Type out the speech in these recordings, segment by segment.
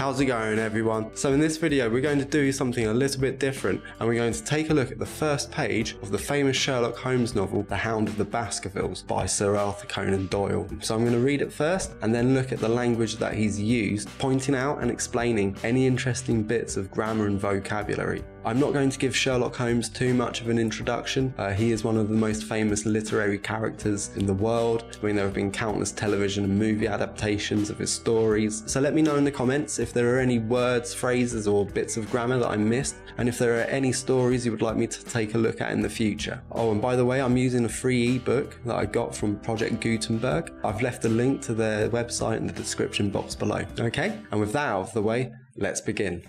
How's it going, everyone? So in this video we're going to do something a little bit different, and we're going to take a look at the first page of the famous Sherlock Holmes novel The Hound of the Baskervilles by Sir Arthur Conan Doyle. So I'm going to read it first and then look at the language that he's used, pointing out and explaining any interesting bits of grammar and vocabulary. I'm not going to give Sherlock Holmes too much of an introduction. He is one of the most famous literary characters in the world. I mean, there have been countless television and movie adaptations of his stories. So let me know in the comments if there are any words, phrases or bits of grammar that I missed, and if there are any stories you would like me to take a look at in the future. Oh, and by the way, I'm using a free ebook that I got from Project Gutenberg. I've left a link to their website in the description box below. Okay, and with that out of the way, let's begin.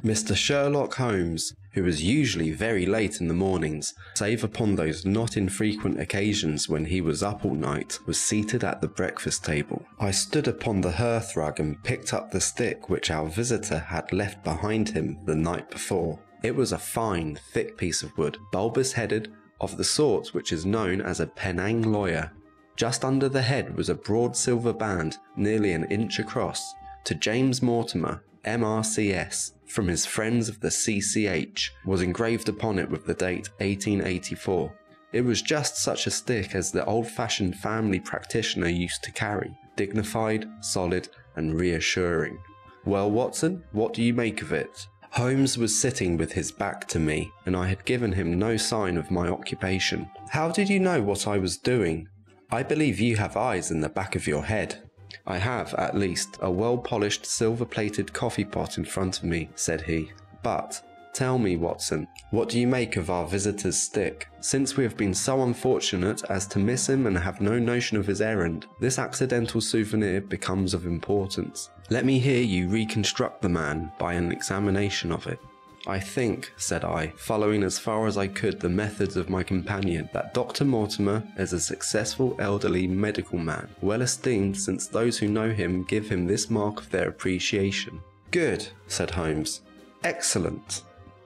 Mr. Sherlock Holmes, who was usually very late in the mornings, save upon those not infrequent occasions when he was up all night, was seated at the breakfast table. I stood upon the hearth rug and picked up the stick which our visitor had left behind him the night before. It was a fine, thick piece of wood, bulbous headed, of the sort which is known as a Penang lawyer. Just under the head was a broad silver band, nearly an inch across, to James Mortimer, MRCS, from his friends of the CCH, was engraved upon it with the date 1884. It was just such a stick as the old-fashioned family practitioner used to carry, dignified, solid, and reassuring. Well, Watson, what do you make of it? Holmes was sitting with his back to me, and I had given him no sign of my occupation. How did you know what I was doing? I believe you have eyes in the back of your head. I have, at least, a well-polished silver-plated coffee pot in front of me, said he. But, tell me, Watson, what do you make of our visitor's stick? Since we have been so unfortunate as to miss him and have no notion of his errand, this accidental souvenir becomes of importance. Let me hear you reconstruct the man by an examination of it. I think, said I, following as far as I could the methods of my companion, that Dr. Mortimer is a successful elderly medical man, well esteemed since those who know him give him this mark of their appreciation. Good, said Holmes. Excellent.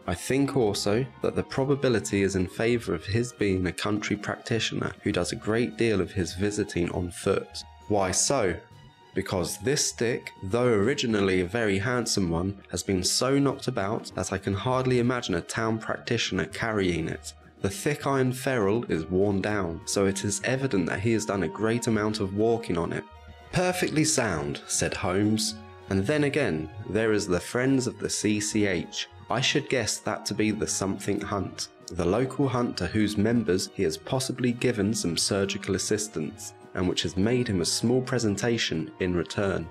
I think also that the probability is in favour of his being a country practitioner who does a great deal of his visiting on foot. Why so? Because this stick, though originally a very handsome one, has been so knocked about that I can hardly imagine a town practitioner carrying it. The thick iron ferrule is worn down, so it is evident that he has done a great amount of walking on it. Perfectly sound, said Holmes. And then again, there is the friends of the CCH. I should guess that to be the something hunt, the local hunt to whose members he has possibly given some surgical assistance, and which has made him a small presentation in return.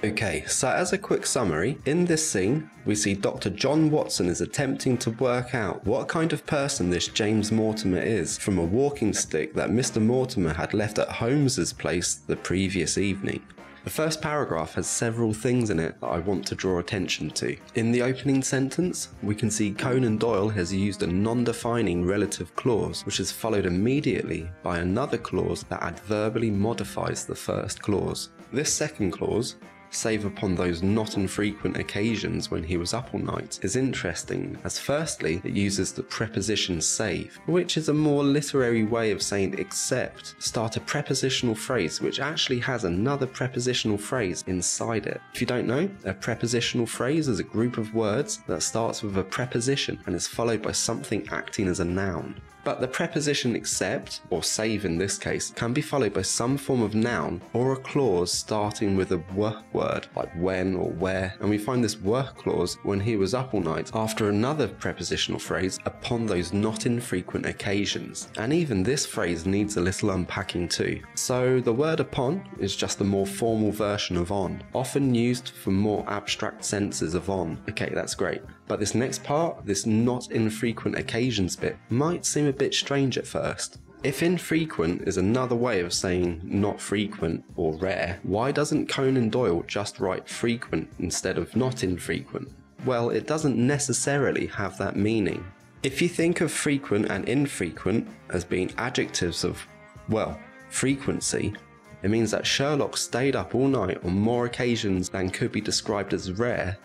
Okay, so as a quick summary, in this scene, we see Dr. John Watson is attempting to work out what kind of person this James Mortimer is from a walking stick that Mr. Mortimer had left at Holmes's place the previous evening. The first paragraph has several things in it that I want to draw attention to. In the opening sentence, we can see Conan Doyle has used a non-defining relative clause, which is followed immediately by another clause that adverbally modifies the first clause. This second clause, save upon those not infrequent occasions when he was up all night, is interesting, as firstly it uses the preposition save, which is a more literary way of saying except, start a prepositional phrase which actually has another prepositional phrase inside it. If you don't know, a prepositional phrase is a group of words that starts with a preposition and is followed by something acting as a noun. But the preposition except, or save in this case, can be followed by some form of noun or a clause starting with a w word, like when or where, and we find this w clause when he was up all night after another prepositional phrase upon those not infrequent occasions. And even this phrase needs a little unpacking too. So the word upon is just a more formal version of on, often used for more abstract senses of on. Okay, that's great. But this next part, this not infrequent occasions bit, might seem a bit strange at first. If infrequent is another way of saying not frequent or rare, why doesn't Conan Doyle just write frequent instead of not infrequent? Well, it doesn't necessarily have that meaning. If you think of frequent and infrequent as being adjectives of, well, frequency, it means that Sherlock stayed up all night on more occasions than could be described as rare,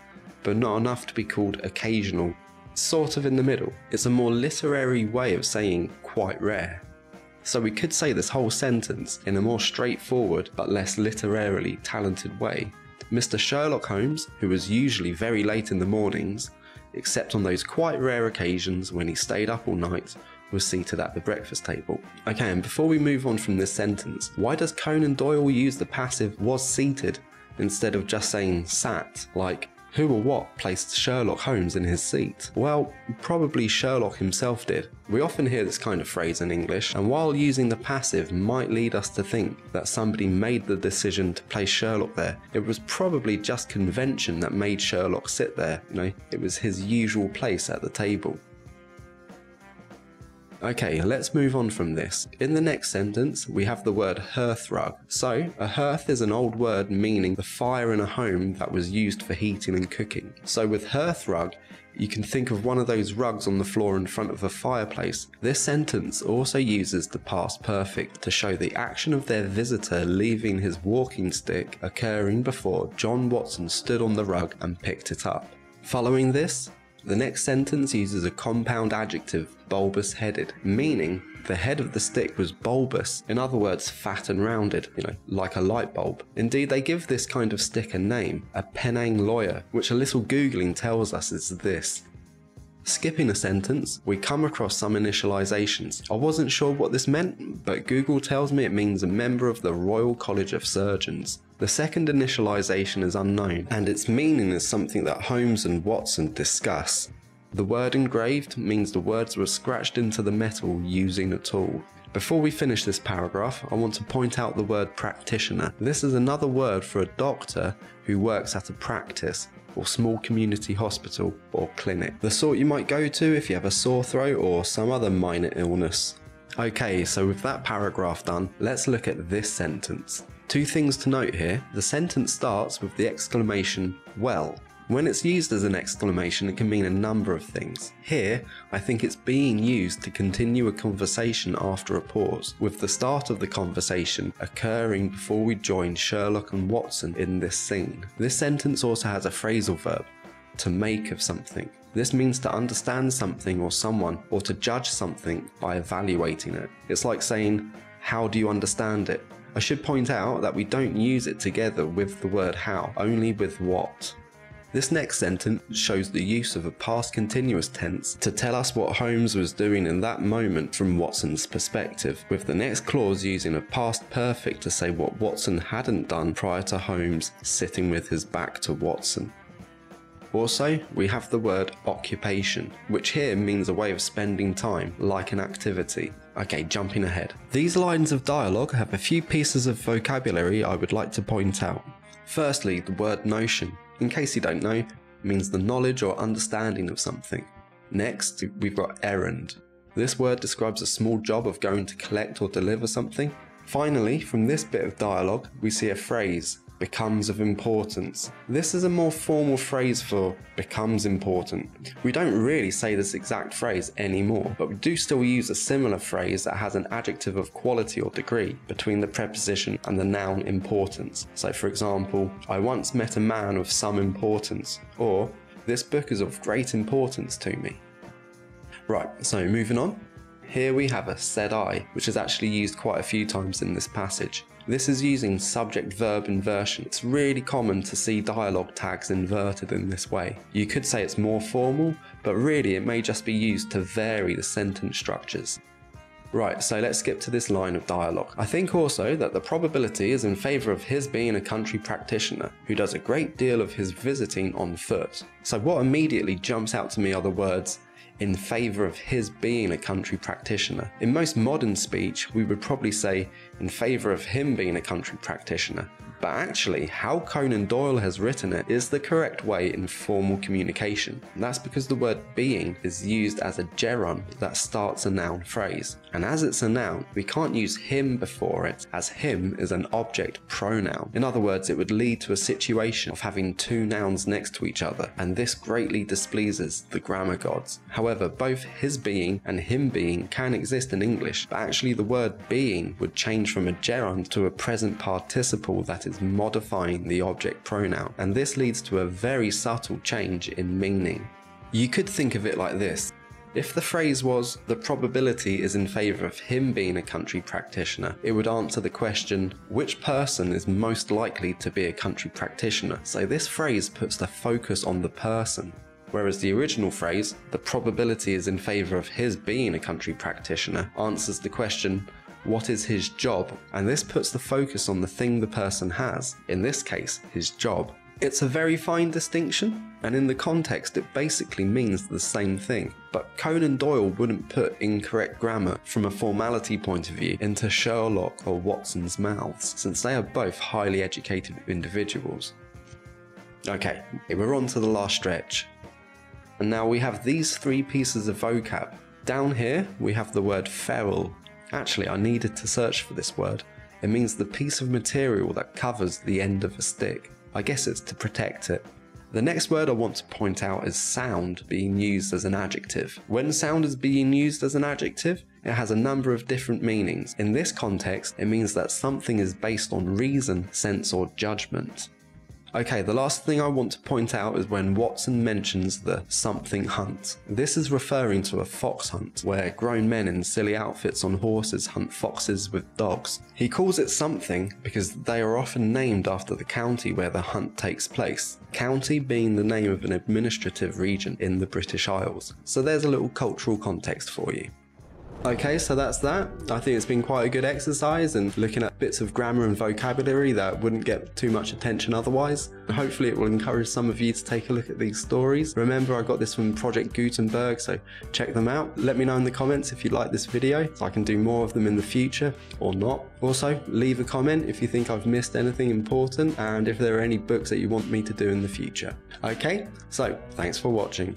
but not enough to be called occasional. Sort of in the middle. It's a more literary way of saying quite rare. So we could say this whole sentence in a more straightforward but less literarily talented way. Mr. Sherlock Holmes, who was usually very late in the mornings, except on those quite rare occasions when he stayed up all night, was seated at the breakfast table. Okay, and before we move on from this sentence, why does Conan Doyle use the passive was seated instead of just saying sat, like who or what placed Sherlock Holmes in his seat? Well, probably Sherlock himself did. We often hear this kind of phrase in English, and while using the passive might lead us to think that somebody made the decision to place Sherlock there, it was probably just convention that made Sherlock sit there. It was his usual place at the table. Okay, let's move on from this. In the next sentence, we have the word hearthrug. So, a hearth is an old word meaning the fire in a home that was used for heating and cooking. So with hearthrug, you can think of one of those rugs on the floor in front of a fireplace. This sentence also uses the past perfect to show the action of their visitor leaving his walking stick occurring before John Watson stood on the rug and picked it up. Following this, the next sentence uses a compound adjective, bulbous headed, meaning the head of the stick was bulbous, in other words fat and rounded, like a light bulb. Indeed, they give this kind of stick a name, a Penang lawyer, which a little googling tells us is this. Skipping a sentence, we come across some initializations. I wasn't sure what this meant, but Google tells me it means a member of the Royal College of Surgeons. The second initialization is unknown, and its meaning is something that Holmes and Watson discuss. The word engraved means the words were scratched into the metal using a tool. Before we finish this paragraph, I want to point out the word practitioner. This is another word for a doctor who works at a practice or small community hospital or clinic, the sort you might go to if you have a sore throat or some other minor illness. Okay, so with that paragraph done, let's look at this sentence. Two things to note here. The sentence starts with the exclamation, well. When it's used as an exclamation, it can mean a number of things. Here, I think it's being used to continue a conversation after a pause, with the start of the conversation occurring before we join Sherlock and Watson in this scene. This sentence also has a phrasal verb, to make of something. This means to understand something or someone, or to judge something by evaluating it. It's like saying, how do you understand it? I should point out that we don't use it together with the word how, only with what. This next sentence shows the use of a past continuous tense to tell us what Holmes was doing in that moment from Watson's perspective, with the next clause using a past perfect to say what Watson hadn't done prior to Holmes sitting with his back to Watson. Also, we have the word occupation, which here means a way of spending time, like an activity. Okay, jumping ahead. These lines of dialogue have a few pieces of vocabulary I would like to point out. Firstly, the word notion. In case you don't know, means the knowledge or understanding of something. Next, we've got errand. This word describes a small job of going to collect or deliver something. Finally, from this bit of dialogue, we see a phrase, becomes of importance. This is a more formal phrase for becomes important. We don't really say this exact phrase anymore, but we do still use a similar phrase that has an adjective of quality or degree between the preposition and the noun importance. So for example, I once met a man of some importance, or this book is of great importance to me. Right, so moving on. Here we have a said I, which is actually used quite a few times in this passage. This is using subject-verb inversion. It's really common to see dialogue tags inverted in this way. You could say it's more formal, but really it may just be used to vary the sentence structures. Right, so let's skip to this line of dialogue. I think also that the probability is in favour of his being a country practitioner who does a great deal of his visiting on foot. So what immediately jumps out to me are the words, in favour of his being a country practitioner. In most modern speech, we would probably say in favour of him being a country practitioner. But actually, how Conan Doyle has written it is the correct way in formal communication. And that's because the word being is used as a gerund that starts a noun phrase. And as it's a noun, we can't use him before it, as him is an object pronoun. In other words, it would lead to a situation of having two nouns next to each other, and this greatly displeases the grammar gods. However, both his being and him being can exist in English, but actually the word being would change from a gerund to a present participle that is modifying the object pronoun, and this leads to a very subtle change in meaning. You could think of it like this. If the phrase was, the probability is in favour of him being a country practitioner, it would answer the question, which person is most likely to be a country practitioner? So this phrase puts the focus on the person. Whereas the original phrase, the probability is in favour of his being a country practitioner, answers the question, what is his job? And this puts the focus on the thing the person has, in this case, his job. It's a very fine distinction, and in the context it basically means the same thing, but Conan Doyle wouldn't put incorrect grammar from a formality point of view into Sherlock or Watson's mouths, since they are both highly educated individuals. Okay, we're on to the last stretch. And now we have these three pieces of vocab. Down here we have the word ferrule. Actually, I needed to search for this word. It means the piece of material that covers the end of a stick. I guess it's to protect it. The next word I want to point out is sound being used as an adjective. When sound is being used as an adjective, it has a number of different meanings. In this context, it means that something is based on reason, sense, or judgment. Okay, the last thing I want to point out is when Watson mentions the something hunt. This is referring to a fox hunt, where grown men in silly outfits on horses hunt foxes with dogs. He calls it something because they are often named after the county where the hunt takes place. County being the name of an administrative region in the British Isles. So there's a little cultural context for you. Okay, so that's that. I think it's been quite a good exercise and looking at bits of grammar and vocabulary that wouldn't get too much attention otherwise. Hopefully it will encourage some of you to take a look at these stories. Remember, I got this from Project Gutenberg, so check them out. Let me know in the comments if you like this video, so I can do more of them in the future or not. Also, leave a comment if you think I've missed anything important and if there are any books that you want me to do in the future. Okay, so thanks for watching.